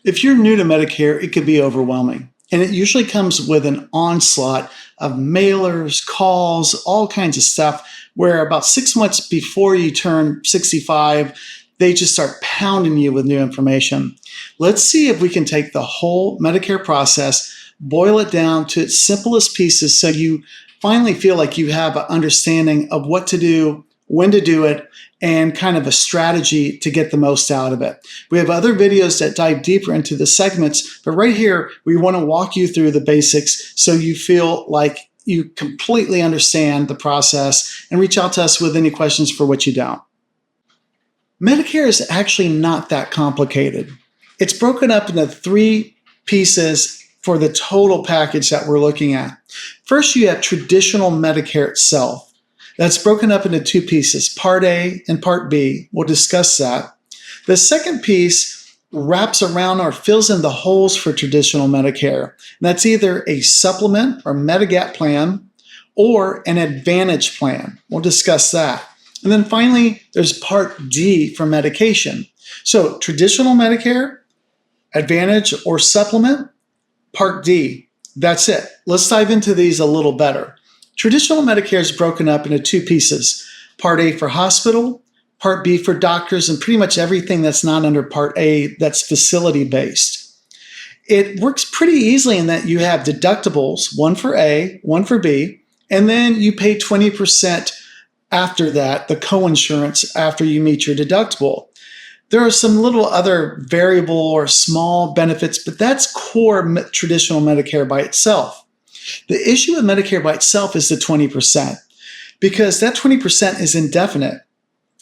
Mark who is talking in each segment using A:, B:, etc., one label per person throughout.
A: If you're new to Medicare, it could be overwhelming. And it usually comes with an onslaught of mailers, calls, all kinds of stuff, where about 6 months before you turn 65, they just start pounding you with new information. Let's see if we can take the whole Medicare process, boil it down to its simplest pieces so you finally feel like you have an understanding of what to do, when to do it, and kind of a strategy to get the most out of it. We have other videos that dive deeper into the segments, but right here, we want to walk you through the basics so you feel like you completely understand the process, and reach out to us with any questions for what you don't. Medicare is actually not that complicated. It's broken up into 3 pieces for the total package that we're looking at. First, you have traditional Medicare itself. That's broken up into 2 pieces, Part A and Part B. We'll discuss that. The second piece wraps around or fills in the holes for traditional Medicare. And that's either a supplement or medigap plan or an advantage plan. We'll discuss that. And then finally, there's Part D for medication. So traditional Medicare, advantage or supplement, Part D. That's it. Let's dive into these a little better. Traditional Medicare is broken up into 2 pieces, Part A for hospital, Part B for doctors, and pretty much everything that's not under Part A that's facility-based. It works pretty easily in that you have deductibles, one for A, one for B, and then you pay 20% after that, the coinsurance after you meet your deductible. There are some little other variable or small benefits, but that's core traditional Medicare by itself. The issue with Medicare by itself is the 20%, because that 20% is indefinite.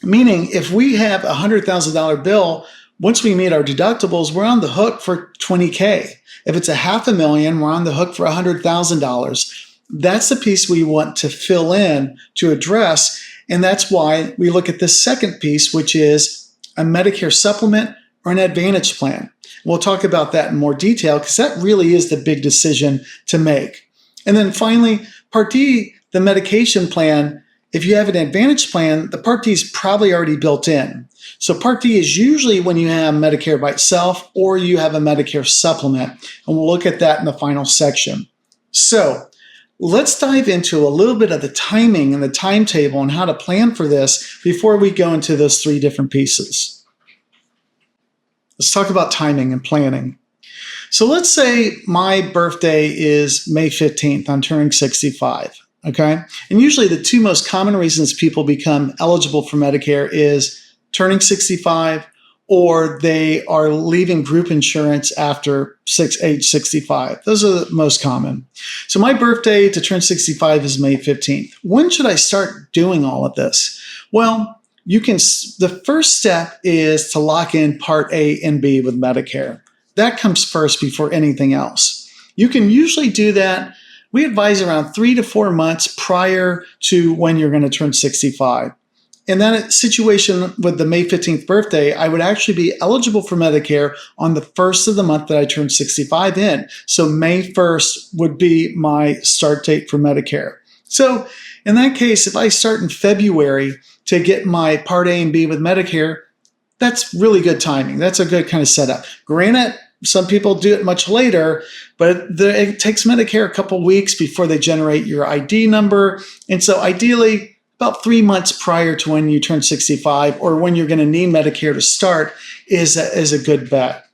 A: Meaning, if we have a $100,000 bill, once we meet our deductibles, we're on the hook for $20K. If it's $500,000, we're on the hook for $100,000. That's the piece we want to fill in to address, and that's why we look at this second piece, which is a Medicare supplement or an advantage plan. We'll talk about that in more detail because that really is the big decision to make. And then finally, Part D, the medication plan. If you have an advantage plan, the Part D is probably already built in. So Part D is usually when you have Medicare by itself or you have a Medicare supplement. And we'll look at that in the final section. So let's dive into a little bit of the timing and the timetable and how to plan for this before we go into those 3 different pieces. Let's talk about timing and planning. So let's say my birthday is May 15th. I'm turning 65, okay? And usually the 2 most common reasons people become eligible for Medicare is turning 65 or they are leaving group insurance after age 65. Those are the most common. So my birthday to turn 65 is May 15th. When should I start doing all of this? Well, the first step is to lock in Part A and B with Medicare. That comes first before anything else. You can usually do that. We advise around 3 to 4 months prior to when you're going to turn 65. In that situation with the May 15th birthday, I would actually be eligible for Medicare on the first of the month that I turned 65 in. So May 1st would be my start date for Medicare. So in that case, if I start in February to get my Part A and B with Medicare, that's really good timing. That's a good kind of setup. Granted, some people do it much later, but it takes Medicare a couple weeks before they generate your ID number. And so ideally, about 3 months prior to when you turn 65 or when you're going to need Medicare to start is a good bet.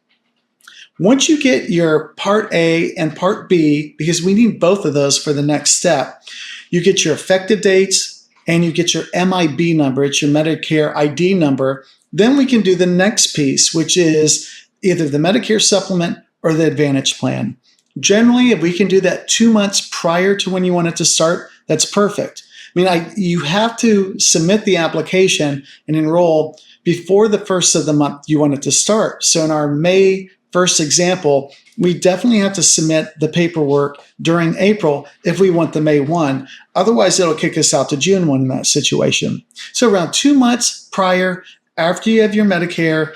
A: Once you get your Part A and Part B, because we need both of those for the next step, you get your effective dates and you get your MIB number. It's your Medicare ID number. Then we can do the next piece, which is either the Medicare supplement or the Advantage plan. Generally, if we can do that 2 months prior to when you want it to start, that's perfect. You have to submit the application and enroll before the first of the month you want it to start. So in our May 1st example, we definitely have to submit the paperwork during April if we want the May 1. Otherwise, it'll kick us out to June 1 in that situation. So around 2 months prior, after you have your Medicare,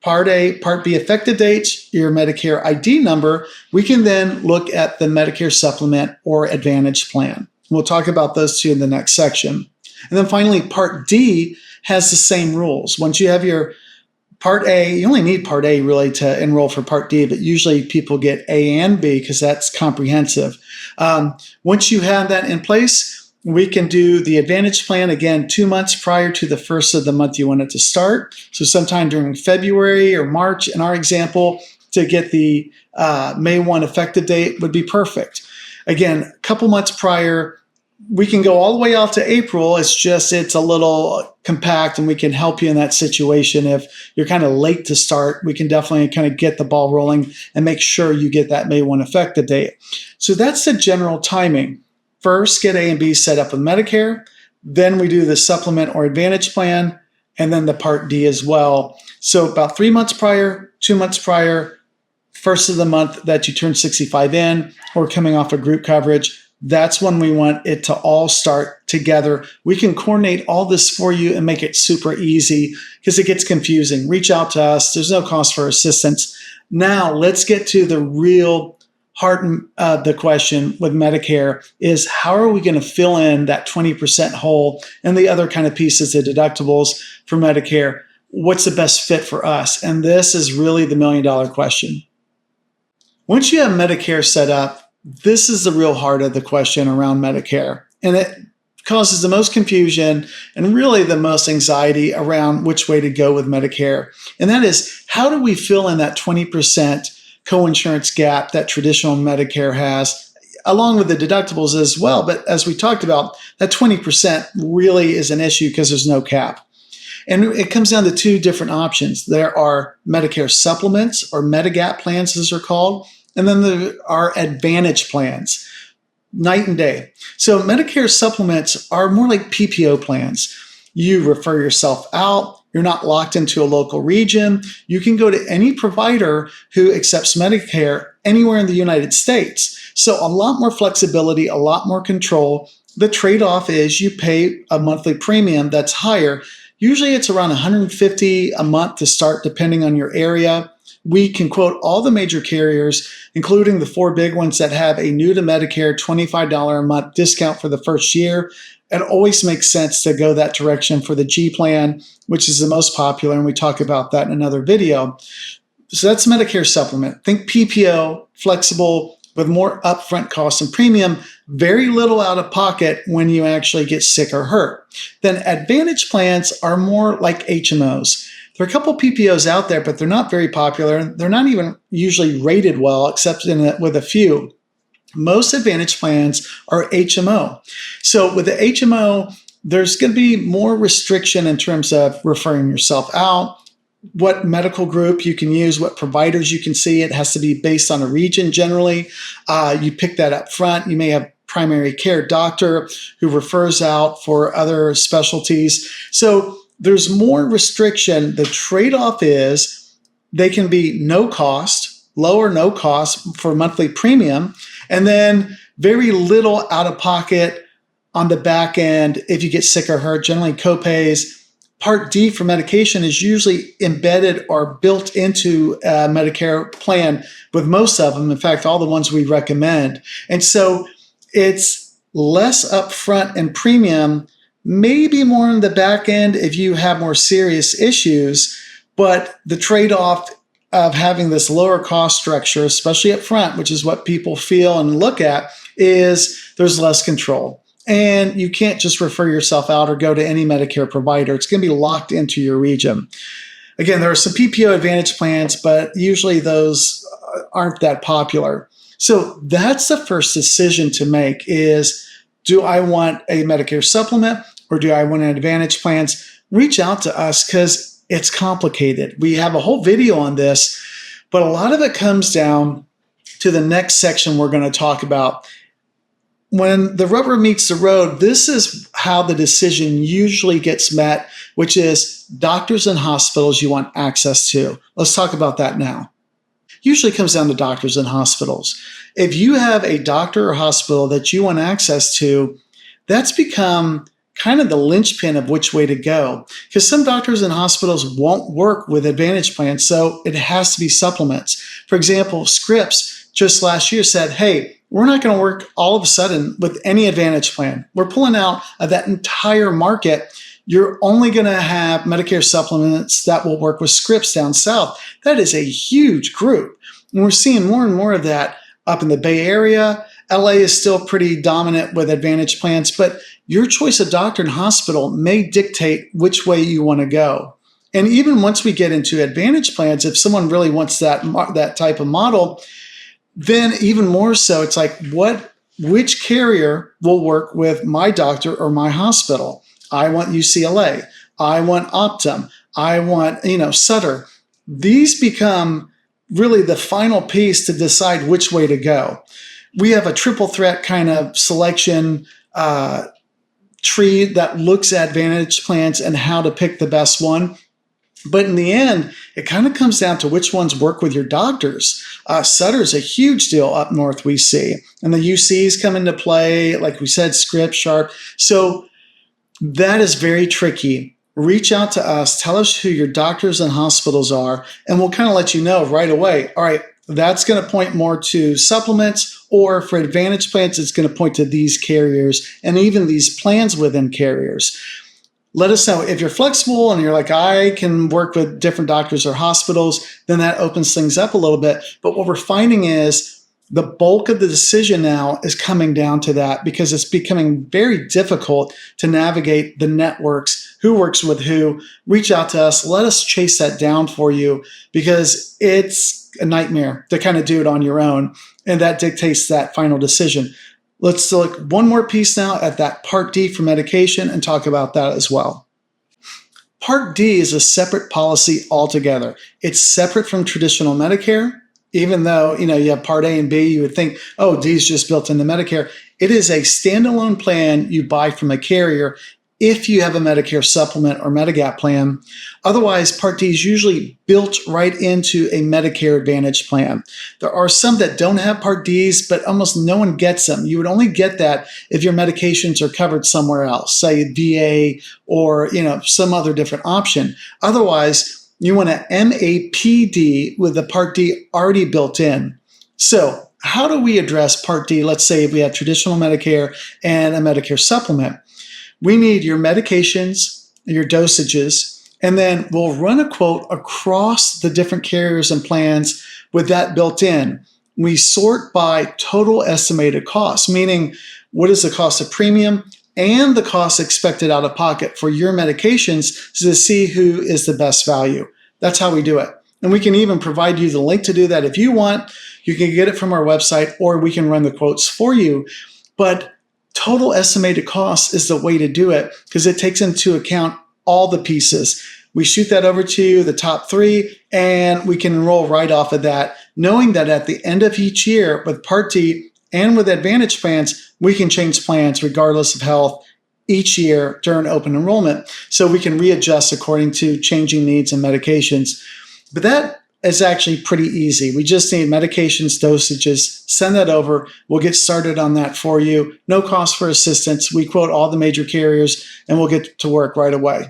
A: Part A, Part B effective dates, your Medicare ID number, we can then look at the Medicare supplement or Advantage plan. We'll talk about those 2 in the next section. And then finally, Part D has the same rules. Once you have your Part A, you only need Part A really to enroll for Part D, but usually people get A and B because that's comprehensive. Once you have that in place, we can do the Advantage plan again 2 months prior to the first of the month you want it to start. So sometime during February or March, in our example, to get the May 1 effective date would be perfect. Again, a couple months prior, we can go all the way out to April. It's a little compact, and we can help you in that situation. If you're kind of late to start, we can definitely kind of get the ball rolling and make sure you get that May 1 effective date. So that's the general timing. First, get A and B set up with Medicare. Then we do the supplement or Advantage plan, and then the Part D as well. So about 3 months prior, 2 months prior, first of the month that you turn 65 in, or coming off of group coverage, that's when we want it to all start together. We can coordinate all this for you and make it super easy because it gets confusing. Reach out to us. There's no cost for assistance. Now, let's get to the real heart of the question with Medicare is how are we going to fill in that 20% hole and the other kind of pieces of deductibles for Medicare? What's the best fit for us? And this is really the million-dollar question. Once you have Medicare set up, this is the real heart of the question around Medicare. And it causes the most confusion and really the most anxiety around which way to go with Medicare. And that is, how do we fill in that 20% coinsurance gap that traditional Medicare has, along with the deductibles as well? But as we talked about, that 20% really is an issue because there's no cap. And it comes down to two different options. There are Medicare supplements, or medigap plans as they're called, and then there are Advantage plans. Night and day. So Medicare supplements are more like PPO plans. You refer yourself out. You're not locked into a local region. You can go to any provider who accepts Medicare anywhere in the United States. So a lot more flexibility, a lot more control. The trade-off is you pay a monthly premium that's higher. Usually it's around $150 a month to start, depending on your area. We can quote all the major carriers, including the 4 big ones that have a new to Medicare $25 a month discount for the first year. It always makes sense to go that direction for the G plan, which is the most popular, and we talk about that in another video. So that's Medicare supplement. Think PPO, flexible, with more upfront costs and premium, very little out of pocket when you actually get sick or hurt. Then Advantage plans are more like HMOs. There are a couple PPOs out there, but they're not very popular. They're not even usually rated well, except with a few. Most Advantage plans are HMO. So with the HMO, there's going to be more restriction in terms of referring yourself out, what medical group you can use, what providers you can see. It has to be based on a region generally. You pick that up front. You may have primary care doctor who refers out for other specialties. So there's more restriction. The trade-off is they can be no cost, low or no cost for monthly premium, and then very little out of pocket on the back end if you get sick or hurt, generally copays. Part D for medication is usually embedded or built into a Medicare plan with most of them. In fact, all the ones we recommend. And so it's less upfront and premium, maybe more on the back end if you have more serious issues, but the trade-off of having this lower cost structure, especially up front, which is what people feel and look at, is there's less control. And you can't just refer yourself out or go to any Medicare provider. It's going to be locked into your region. Again, there are some PPO Advantage plans, but usually those aren't that popular. So that's the first decision to make is, do I want a Medicare supplement or do I want an Advantage plans? Reach out to us because it's complicated. We have a whole video on this, but a lot of it comes down to the next section we're going to talk about. When the rubber meets the road, this is how the decision usually gets met, which is doctors and hospitals you want access to. Let's talk about that now. Usually comes down to doctors and hospitals. If you have a doctor or hospital that you want access to, that's become kind of the linchpin of which way to go. Because some doctors and hospitals won't work with Advantage plans, so it has to be supplements. For example, Scripps just last year said, hey, we're not going to work all of a sudden with any Advantage plan. We're pulling out of that entire market. You're only going to have Medicare supplements that will work with scripts down south. That is a huge group. And we're seeing more and more of that up in the Bay Area. LA is still pretty dominant with Advantage plans, but your choice of doctor and hospital may dictate which way you want to go. And even once we get into Advantage plans, if someone really wants that type of model, then even more so, it's like, which carrier will work with my doctor or my hospital? I want UCLA. I want Optum. I want, Sutter. These become really the final piece to decide which way to go. We have a triple threat kind of selection tree that looks at Advantage plans and how to pick the best one. But in the end, it kind of comes down to which ones work with your doctors. Sutter's a huge deal up north, we see. And the UCs come into play, like we said, Script, Sharp. So that is very tricky. Reach out to us. Tell us who your doctors and hospitals are, and we'll kind of let you know right away. All right, that's going to point more to supplements, or for Advantage plans, it's going to point to these carriers and even these plans within carriers. Let us know. If you're flexible and you're like, I can work with different doctors or hospitals, then that opens things up a little bit. But what we're finding is the bulk of the decision now is coming down to that, because it's becoming very difficult to navigate the networks, who works with who. Reach out to us. Let us chase that down for you, because it's a nightmare to kind of do it on your own. And that dictates that final decision. Let's look one more piece now at that Part D for medication and talk about that as well. Part D is a separate policy altogether. It's separate from traditional Medicare. Even though, you have Part A and B, you would think, oh, D is just built into Medicare. It is a standalone plan you buy from a carrier if you have a Medicare supplement or medigap plan. Otherwise, Part D is usually built right into a Medicare Advantage plan. There are some that don't have Part Ds, but almost no one gets them. You would only get that if your medications are covered somewhere else, say VA or some other different option. Otherwise, you want an MAPD with the Part D already built in. So how do we address Part D? Let's say we have traditional Medicare and a Medicare supplement. We need your medications, your dosages, and then we'll run a quote across the different carriers and plans with that built in. We sort by total estimated cost, meaning what is the cost of premium and the cost expected out of pocket for your medications to see who is the best value. That's how we do it. And we can even provide you the link to do that if you want. You can get it from our website, or we can run the quotes for you. But total estimated cost is the way to do it, because it takes into account all the pieces. We shoot that over to you, the top three, and we can enroll right off of that, knowing that at the end of each year with Part D and with Advantage plans, we can change plans regardless of health each year during open enrollment. So we can readjust according to changing needs and medications. But that is actually pretty easy. We just need medications, dosages, send that over. We'll get started on that for you. No cost for assistance. We quote all the major carriers and we'll get to work right away.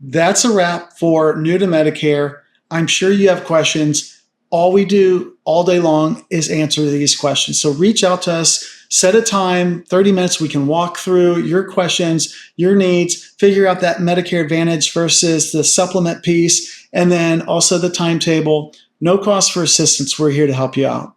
A: That's a wrap for New to Medicare. I'm sure you have questions. All we do all day long is answer these questions. So reach out to us, set a time, 30 minutes. We can walk through your questions, your needs, figure out that Medicare Advantage versus the supplement piece, and then also the timetable. No cost for assistance. We're here to help you out.